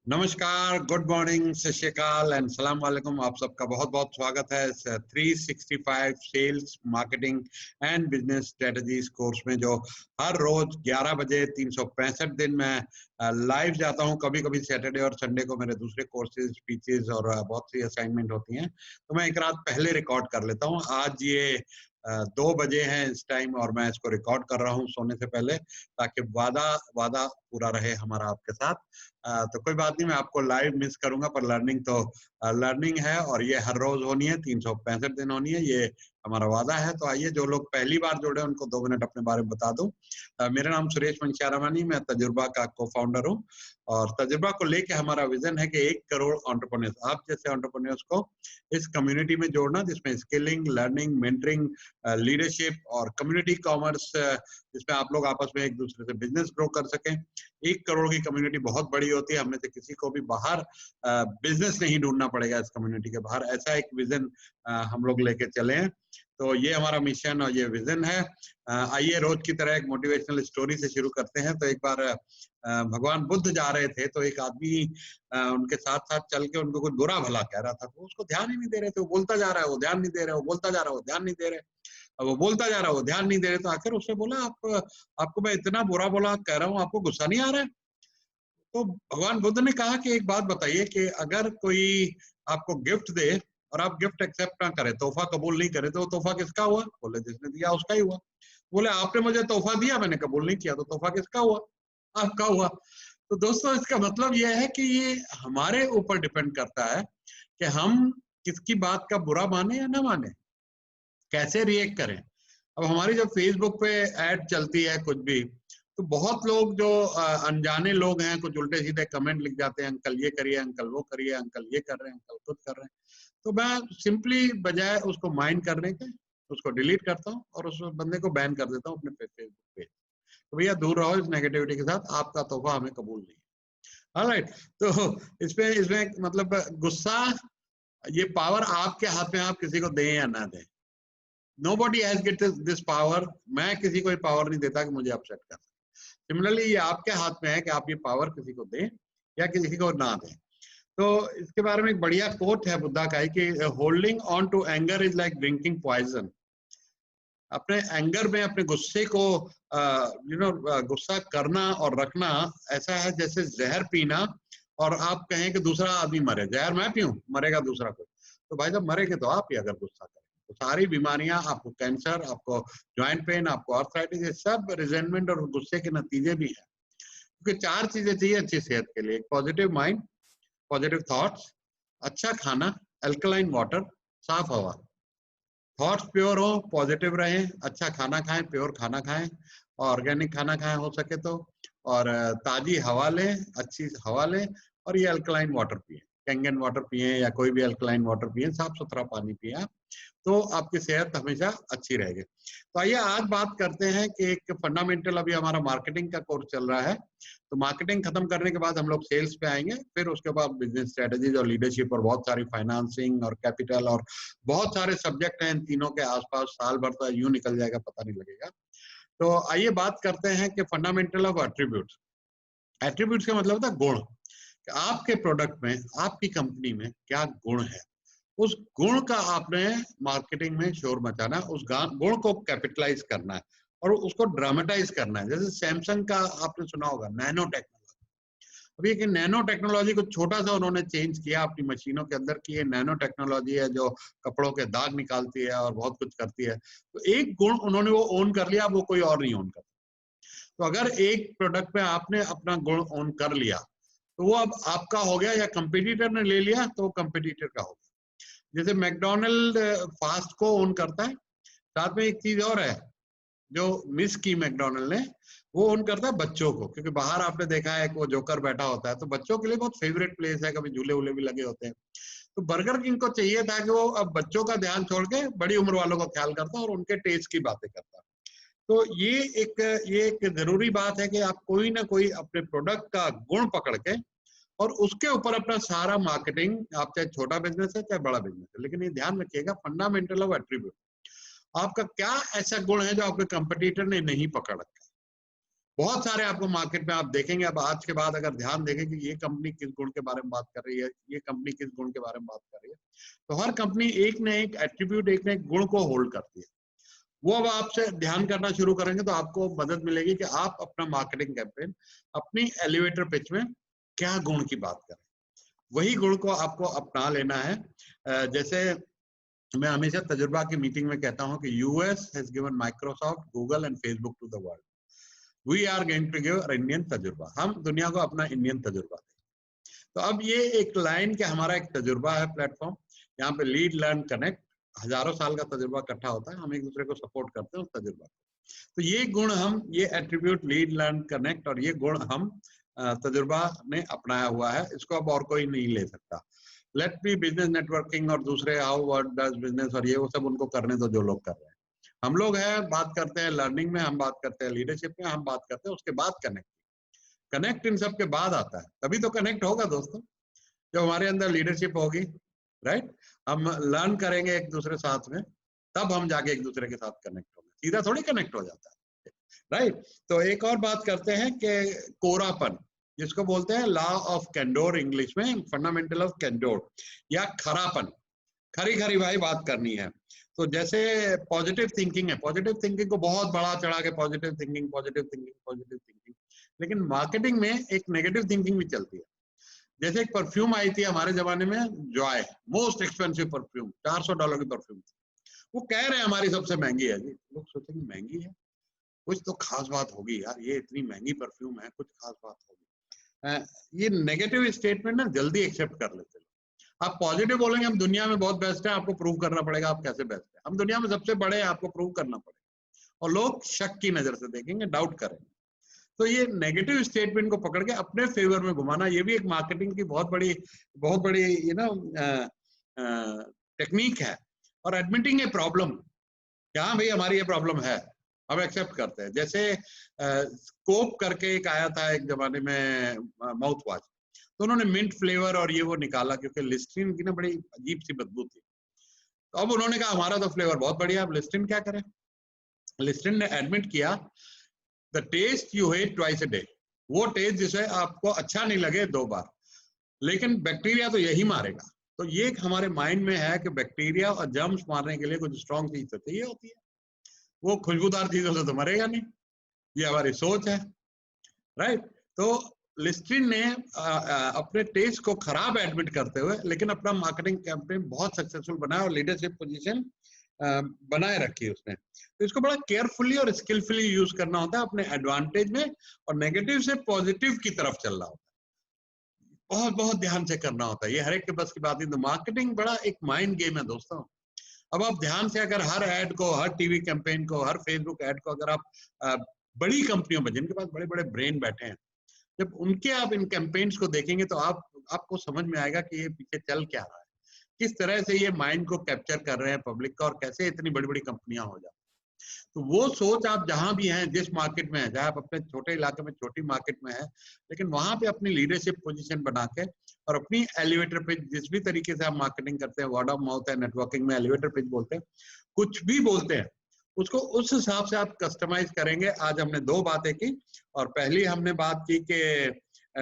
नमस्कार, good morning, सत श्री अकाल एंड सलाम वालेकुम। आप सबका बहुत बहुत स्वागत है इस 365 sales marketing and business strategies course में, जो हर रोज 11 बजे 365 दिन में लाइव जाता हूं। कभी कभी सैटरडे और संडे को मेरे दूसरे कोर्सेज, स्पीचेस और बहुत सी असाइनमेंट होती हैं, तो मैं एक रात पहले रिकॉर्ड कर लेता हूं। आज ये 2 बजे हैं इस टाइम और मैं इसको रिकॉर्ड कर रहा हूं सोने से पहले, ताकि वादा पूरा रहे हमारा आपके साथ। तो कोई बात नहीं, मैं आपको लाइव मिस करूंगा, पर लर्निंग तो लर्निंग है और ये हर रोज होनी है, 365 दिन होनी है, ये हमारा वादा है। तो आइए, जो लोग पहली बार जुड़े उनको 2 मिनट अपने बारे में बता दूं। मेरा नाम सुरेश मंशियारामानी, मैं तजुर्बा का को फाउंडर हूं और तजुर्बा को लेके हमारा विजन है कि 1 करोड़ एंटरप्रेन्योर्स, आप जैसे एंटरप्रेन्योर्स को इस कम्युनिटी में जोड़ना, जिसमें स्किलिंग, लर्निंग, मेंटरिंग, लीडरशिप और कम्युनिटी कॉमर्स, जिसमें आप लोग आपस में एक दूसरे से बिजनेस ग्रो कर सकें। 1 करोड़ की कम्युनिटी बहुत बड़ी होती है, हमने से किसी को भी बाहर बिजनेस नहीं ढूंढना पड़ेगा इस कम्युनिटी के बाहर, ऐसा एक विजन हम लोग लेके चले हैं। तो ये हमारा मिशन और ये विजन है। आइए, रोज की तरह एक मोटिवेशनल स्टोरी से शुरू करते हैं। तो एक बार भगवान बुद्ध जा रहे थे, तो एक आदमी उनके साथ साथ चल के उनको कुछ बुरा भला कह रहा था, तो उसको ध्यान ही नहीं दे रहे थे। वो बोलता जा रहा है, वो ध्यान नहीं दे रहे, वो बोलता जा रहा है, वो ध्यान नहीं दे रहे, वो बोलता जा रहा है, वो ध्यान नहीं दे रहे। तो आखिर उससे बोला, आपको मैं इतना बुरा भला कह रहा हूँ, आपको गुस्सा नहीं आ रहा है? तो भगवान बुद्ध ने कहा कि एक बात बताइए कि अगर कोई आपको गिफ्ट दे और आप गिफ्ट एक्सेप्ट ना करें, तोहफा कबूल नहीं करें, तो वो तोहफा किसका हुआ? बोले, जिसने दिया उसका ही हुआ। बोले, आपने मुझे तोहफा दिया, मैंने कबूल नहीं किया, तो तोहफा किसका हुआ? आपका हुआ। तो दोस्तों, इसका मतलब यह है कि ये हमारे ऊपर डिपेंड करता है कि हम किसकी बात का बुरा माने या ना माने, कैसे रिएक्ट करें। अब हमारी जब फेसबुक पे ऐड चलती है कुछ भी, तो बहुत लोग जो अनजाने लोग हैं, कुछ उल्टे सीधे कमेंट लिख जाते हैं, अंकल ये करिए, अंकल वो करिए, अंकल ये कर रहे हैं, अंकल कुछ कर रहे हैं। तो मैं सिंपली बजाय उसको माइंड करने के उसको डिलीट करता हूँ और उस बंदे को बैन कर देता हूँ अपने फेसबुक पे। तो भैया, दूर रहो इस नेगेटिविटी के साथ, आपका तोहफा हमें कबूल नहीं है। ऑलराइट। तो इसमें मतलब गुस्सा, ये पावर आपके हाथ में, आप किसी को दें या ना दें। Nobody has get this power। मैं किसी को ये पावर नहीं देता कि मुझे अपसेट कर सके। सिमिलरली ये आपके हाथ में है कि आप ये पावर किसी को दें या किसी को ना दें। तो इसके बारे में एक बढ़िया कोट है बुद्धा का कि holding on to anger is like drinking poison. अपने एंगर में, अपने गुस्से को गुस्सा करना और रखना ऐसा है जैसे जहर पीना और आप कहें कि दूसरा आदमी मरे। जहर मैं पीऊं, मरेगा दूसरा कोई। तो भाई साहब, मरेंगे तो आप ही अगर गुस्सा करें। तो सारी बीमारियां, आपको कैंसर, आपको ज्वाइंट पेन, आपको आर्थराइटिस, ये सब रिजेंटमेंट और गुस्से के नतीजे भी हैं। क्योंकि 4 चीजें चाहिए अच्छी सेहत के लिए: पॉजिटिव माइंड, पॉजिटिव थॉट्स, अच्छा खाना, अल्कलाइन वाटर, साफ हवा। थॉट्स प्योर हो, पॉजिटिव रहें, अच्छा खाना खाएं, प्योर खाना खाएं, ऑर्गेनिक खाना खाएं हो सके तो, और ताजी हवा लें, अच्छी हवा लें, और ये अल्कलाइन वाटर पिए, कैंगन वाटर पिए या कोई भी अल्कलाइन वाटर पिए, साफ सुथरा पानी पिए, तो आपकी सेहत हमेशा अच्छी रहेगी। तो आइए आज बात करते हैं कि एक फंडामेंटल, अभी हमारा मार्केटिंग का कोर्स चल रहा है, तो मार्केटिंग खत्म करने के बाद हम लोग सेल्स पे आएंगे, फिर उसके बाद बिजनेस स्ट्रेटजीज और लीडरशिप और बहुत सारी फाइनेंसिंग और कैपिटल और बहुत सारे सब्जेक्ट हैं इन तीनों के आसपास। साल भर तो यूं निकल जाएगा, पता नहीं लगेगा। तो आइए बात करते हैं कि फंडामेंटल ऑफ एट्रीब्यूट्स। एट्रीब्यूट्स का मतलब होता है गुण, कि आपके प्रोडक्ट में, आपकी कंपनी में क्या गुण है। उस गुण का आपने मार्केटिंग में शोर मचाना है, उस गुण को कैपिटलाइज करना है और उसको ड्रामेटाइज करना है। जैसे सैमसंग का आपने सुना होगा, नैनो टेक्नोलॉजी। अभी एक नैनो टेक्नोलॉजी को छोटा सा उन्होंने चेंज किया अपनी मशीनों के अंदर की, ये नैनो टेक्नोलॉजी है जो कपड़ों के दाग निकालती है और बहुत कुछ करती है। तो एक गुण उन्होंने वो ओन कर लिया, वो कोई और नहीं ओन करता। तो अगर एक प्रोडक्ट में आपने अपना गुण ओन कर लिया, तो वो अब आपका हो गया, या कंपटीटर ने ले लिया तो वो कंपटीटर का हो गया। जैसे मैकडोनल्ड फास्ट को ओन करता है, साथ में एक चीज और है जो मिस की मैकडोनल्ड ने, वो ओन करता है बच्चों को। क्योंकि बाहर आपने देखा है कि वो जोकर बैठा होता है, तो बच्चों के लिए बहुत फेवरेट प्लेस है, कभी झूले वूले भी लगे होते हैं। तो बर्गर किंग को चाहिए था कि वो अब बच्चों का ध्यान छोड़ के बड़ी उम्र वालों का ख्याल करता और उनके टेस्ट की बातें करता। तो ये एक जरूरी बात है कि आप कोई ना कोई अपने प्रोडक्ट का गुण पकड़ के और उसके ऊपर अपना सारा मार्केटिंग, आप चाहे छोटा बिजनेस है चाहे बड़ा बिजनेस है, लेकिन ये ध्यान रखिएगा, फंडामेंटल ऑफ एट्रीब्यूट, आपका क्या ऐसा गुण है जो आपके कंपटीटर ने नहीं पकड़ रखा है। बहुत सारे आपको मार्केट में आप देखेंगे। अब आज के बाद अगर ध्यान देंगे कि ये कंपनी किस गुण के बारे में बात कर रही है, ये कंपनी किस गुण के बारे में बात कर रही है, तो हर कंपनी एक न एक एट्रीब्यूट, एक न एक गुण को होल्ड करती है। वो अब आपसे ध्यान करना शुरू करेंगे तो आपको मदद मिलेगी कि आप अपना मार्केटिंग कैंपेन अपनी एलिवेटर पिच में क्या गुण की बात करें, वही गुण को आपको अपना लेना है। जैसे मैं हमेशा तजुर्बा की मीटिंग में कहता हूं कि US has given Microsoft, Google and Facebook to the world, we are going to give Indian तजुर्बा। हम दुनिया को अपना इंडियन तजुर्बा दें। तो अब ये एक लाइन के हमारा एक तजुर्बा है प्लेटफॉर्म, यहाँ पे लीड लर्न कनेक्ट, हजारों साल का तजुर्बा इकट्ठा होता है, हम एक दूसरे को सपोर्ट करते हैं उस तजुर्बा को। तो ये गुण हम, ये एट्रीब्यूट लीड लर्न कनेक्ट और ये गुण हम तजुर्बा ने अपनाया हुआ है, इसको अब और कोई नहीं ले सकता। लेट बी बिजनेस नेटवर्किंग और दूसरे हाउ व्हाट डज बिजनेस और ये वो सब उनको करने दो जो लोग कर रहे हैं। हम लोग हैं बात करते हैं लर्निंग में, हम बात करते हैं लीडरशिप में, हम बात करते हैं उसके बाद कनेक्ट। कनेक्ट इन सब के बाद आता है, तभी तो कनेक्ट होगा दोस्तों, जब हमारे अंदर लीडरशिप होगी, राइट। हम लर्न करेंगे एक दूसरे साथ में, तब हम जाके एक दूसरे के साथ कनेक्ट होंगे, सीधा थोड़ी कनेक्ट हो जाता है, राइट। तो एक और बात करते हैं कि कोरापन, जिसको बोलते हैं लॉ ऑफ कैंडोर इंग्लिश में, फंडामेंटल ऑफ कैंडोर, या खरापन, खरी खरी भाई बात करनी है। तो जैसे पॉजिटिव थिंकिंग है, पॉजिटिव थिंकिंग को बहुत बड़ा चढ़ा के positive thinking positive thinking positive thinking, लेकिन मार्केटिंग में एक नेगेटिव थिंकिंग भी चलती है। जैसे एक परफ्यूम आई थी हमारे जमाने में, जॉय, मोस्ट एक्सपेंसिव परफ्यूम, $400 की परफ्यूम थी, वो कह रहे हैं हमारी सबसे महंगी है जी। लोग सोचेंगे महंगी है, कुछ तो खास बात होगी यार, ये इतनी महंगी परफ्यूम है, कुछ खास बात होगी। ये नेगेटिव स्टेटमेंट ना जल्दी एक्सेप्ट कर लेते हैं। आप पॉजिटिव बोलेंगे हम दुनिया में बहुत बेस्ट है, आपको प्रूव करना पड़ेगा आप कैसे बेस्ट है, हम दुनिया में सबसे बड़े हैं, आपको प्रूव करना पड़ेगा, और लोग शक की नजर से देखेंगे, डाउट करेंगे। तो ये नेगेटिव स्टेटमेंट को पकड़ के अपने फेवर में घुमाना, ये भी एक मार्केटिंग की बहुत बड़ी यू नो टेक्निक है। और एडमिटिंग ए प्रॉब्लम, हाँ भाई हमारी ये प्रॉब्लम है, हम एक्सेप्ट करते हैं। जैसे स्कोप करके एक आया था एक जमाने में माउथ वॉश, तो उन्होंने मिंट फ्लेवर और ये वो निकाला, क्योंकि लिस्ट्रीन की ना बड़ी अजीब सी बदबू थी। तो अब उन्होंने कहा हमारा तो फ्लेवर बहुत बढ़िया, अब लिस्ट्रीन क्या करें। लिस्ट्रीन ने एडमिट किया, the taste you hate twice a day, वो टेस्ट जिसे आपको अच्छा नहीं लगे 2 बार, लेकिन बैक्टीरिया तो यही मारेगा। तो ये हमारे माइंड में है कि बैक्टीरिया और जर्म्स मारने के लिए कुछ स्ट्रॉन्ग चीज तो चाहिए होती है, वो खुशबूदार चीजों से तो मरेगा नहीं, ये हमारी सोच है, राइट। तो लिस्ट्रीन ने अपने टेस्ट को खराब एडमिट करते हुए लेकिन अपना मार्केटिंग कैंपेन बहुत सक्सेसफुल बनाया और लीडरशिप पोजीशन बनाए रखी उसने। तो इसको बड़ा केयरफुली और स्किलफुली यूज करना होता है अपने एडवांटेज में, और नेगेटिव से पॉजिटिव की तरफ चलना होता है, बहुत बहुत ध्यान से करना होता है, ये हर एक के बस की बात नहीं। तो मार्केटिंग बड़ा एक माइंड गेम है दोस्तों। अब आप ध्यान से अगर हर ऐड को, हर टीवी कैंपेन को, हर फेसबुक ऐड को अगर आप बड़ी कंपनियों में जिनके पास बड़े बड़े ब्रेन बैठे हैं, जब उनके आप इन कैंपेन्स को देखेंगे तो आपको समझ में आएगा कि ये पीछे चल क्या रहा है, किस तरह से ये माइंड को कैप्चर कर रहे हैं पब्लिक का, और कैसे इतनी बड़ी बड़ी कंपनियां हो जाती। तो वो सोच आप जहां भी हैं, जिस मार्केट में है, चाहे आप अपने छोटे इलाके में छोटी मार्केट में है, लेकिन वहां पे अपनी लीडरशिप पोजीशन बना के और अपनी एलिवेटर पिच, जिस भी तरीके से आप मार्केटिंग करते हैं, वर्ड ऑफ माउथ है, नेटवर्किंग में एलिवेटर पिच बोलते हैं, कुछ भी बोलते हैं, उसको उस हिसाब से आप कस्टमाइज करेंगे। आज हमने 2 बातें की, और पहली हमने बात की कि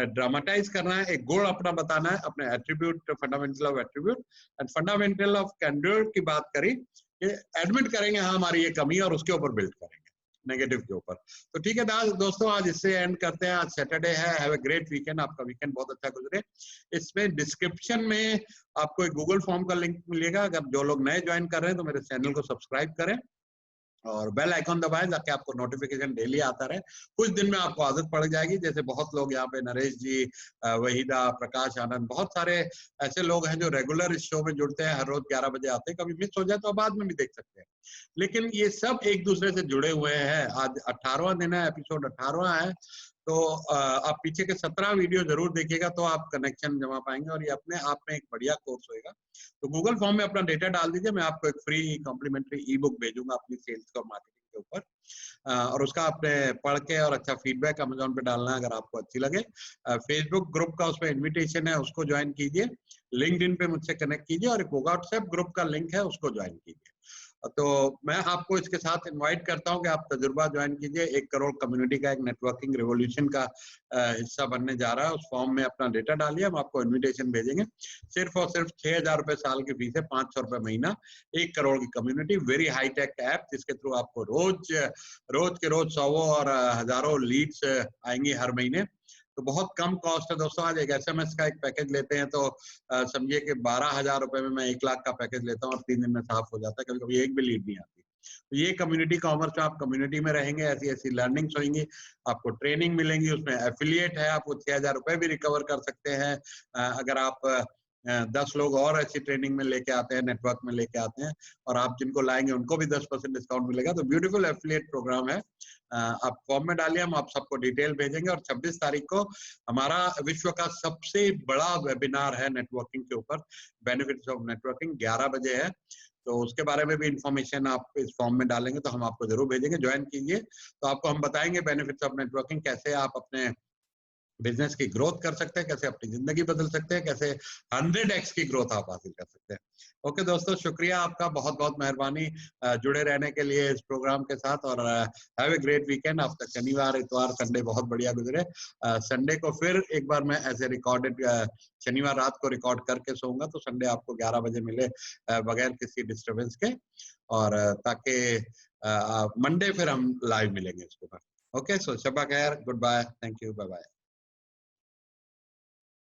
ड्रामेटाइज करना है, एक गुण अपना बताना है, अपने attribute, fundamental of attribute and fundamental of candour की बात करी, ये एडमिट करेंगे हाँ हमारी ये कमी, और उसके ऊपर बिल्ड करेंगे नेगेटिव के ऊपर। तो ठीक है दोस्तों, आज इससे एंड करते हैं। आज सैटरडे है, हैव अ ग्रेट वीकेंड, आपका वीकेंड बहुत अच्छा गुजरे। इसमें डिस्क्रिप्शन में आपको एक गूगल फॉर्म का लिंक मिलेगा, अगर जो लोग नए ज्वाइन कर रहे हैं तो मेरे चैनल को सब्सक्राइब करें और बेल आइकॉन दबाएं ताकि आपको नोटिफिकेशन डेली आता रहे। कुछ दिन में आपको आदत पड़ जाएगी, जैसे बहुत लोग यहाँ पे, नरेश जी, वहीदा, प्रकाश आनंद, बहुत सारे ऐसे लोग हैं जो रेगुलर इस शो में जुड़ते हैं, हर रोज 11 बजे आते हैं। कभी मिस हो जाए तो बाद में भी देख सकते हैं, लेकिन ये सब एक दूसरे से जुड़े हुए हैं। आज 18वां दिन है, एपिसोड 18वां है, तो आप पीछे के 17 वीडियो जरूर देखिएगा, तो आप कनेक्शन जमा पाएंगे और ये अपने आप में एक बढ़िया कोर्स होएगा। तो गूगल फॉर्म में अपना डेटा डाल दीजिए, मैं आपको एक फ्री कॉम्प्लीमेंट्री ई बुक भेजूंगा अपनी सेल्स और मार्केटिंग के ऊपर, और उसका आपने पढ़ के और अच्छा फीडबैक अमेजोन पे डालना है अगर आपको अच्छी लगे। फेसबुक ग्रुप का उसमें इन्विटेशन है, उसको ज्वाइन कीजिए, लिंक्डइन पे मुझसे कनेक्ट कीजिए, और एक व्हाट्सएप ग्रुप का लिंक है, उसको ज्वाइन कीजिए। तो मैं आपको इसके साथ इनवाइट करता हूं कि आप तजुर्बा ज्वाइन कीजिए। 1 करोड़ कम्युनिटी का एक नेटवर्किंग रिवॉल्यूशन का हिस्सा बनने जा रहा है। उस फॉर्म में अपना डेटा डालिए, हम आपको इनविटेशन भेजेंगे। सिर्फ और सिर्फ 6,000 रुपए साल की फीस है, 500 रुपए महीना। 1 करोड़ की कम्युनिटी, वेरी हाईटेक ऐप जिसके थ्रू आपको रोज के रोज सौों और हजारों लीड्स आएंगी हर महीने। तो बहुत कम कॉस्ट है दोस्तों। आज एक एसएमएस का एक पैकेज लेते हैं तो समझिए कि 12,000 रुपए में मैं 1 लाख का पैकेज लेता हूँ और 3 दिन में साफ हो जाता है। कभी कभी एक भी लीड नहीं आती। तो ये कम्युनिटी कॉमर्स में आप कम्युनिटी में रहेंगे, ऐसी ऐसी लर्निंग्स होंगी, आपको ट्रेनिंग मिलेंगी, उसमें एफिलिएट है, आपको 6,000 रुपए भी रिकवर कर सकते हैं अगर आप 10 लोग और ऐसी ट्रेनिंग में लेके आते हैं, नेटवर्क में लेके आते हैं, और आप जिनको लाएंगे उनको भी 10% डिस्काउंट मिलेगा। तो ब्यूटीफुल एफिलिएट प्रोग्राम है। आप फॉर्म में डालिए, हम आप सबको डिटेल भेजेंगे। और 26 तारीख को हमारा विश्व का सबसे बड़ा वेबिनार है नेटवर्किंग के ऊपर, बेनिफिट्स ऑफ नेटवर्किंग, 11 बजे है। तो उसके बारे में भी इंफॉर्मेशन आप इस फॉर्म में डालेंगे तो हम आपको जरूर भेजेंगे, ज्वाइन कीजिए। तो आपको हम बताएंगे बेनिफिट्स ऑफ नेटवर्किंग, कैसे आप अपने बिजनेस की ग्रोथ कर सकते हैं, कैसे अपनी जिंदगी बदल सकते हैं, कैसे 100x की ग्रोथ आप हासिल कर सकते हैं। ओके दोस्तों, शुक्रिया आपका, बहुत बहुत मेहरबानी जुड़े रहने के लिए इस प्रोग्राम के साथ। और हैव ए ग्रेट वीकेंड। आपका शनिवार, इतवार, संडे बहुत बढ़िया गुजरे। संडे को फिर एक बार मैं ऐसे रिकॉर्डेड, शनिवार रात को रिकॉर्ड करके सोऊंगा, तो संडे आपको 11 बजे मिले बगैर किसी डिस्टर्बेंस के, और ताकि मंडे फिर हम लाइव मिलेंगे इसके ऊपर। ओके, सो शब्बा खैर, goodbye, thank you, bye bye.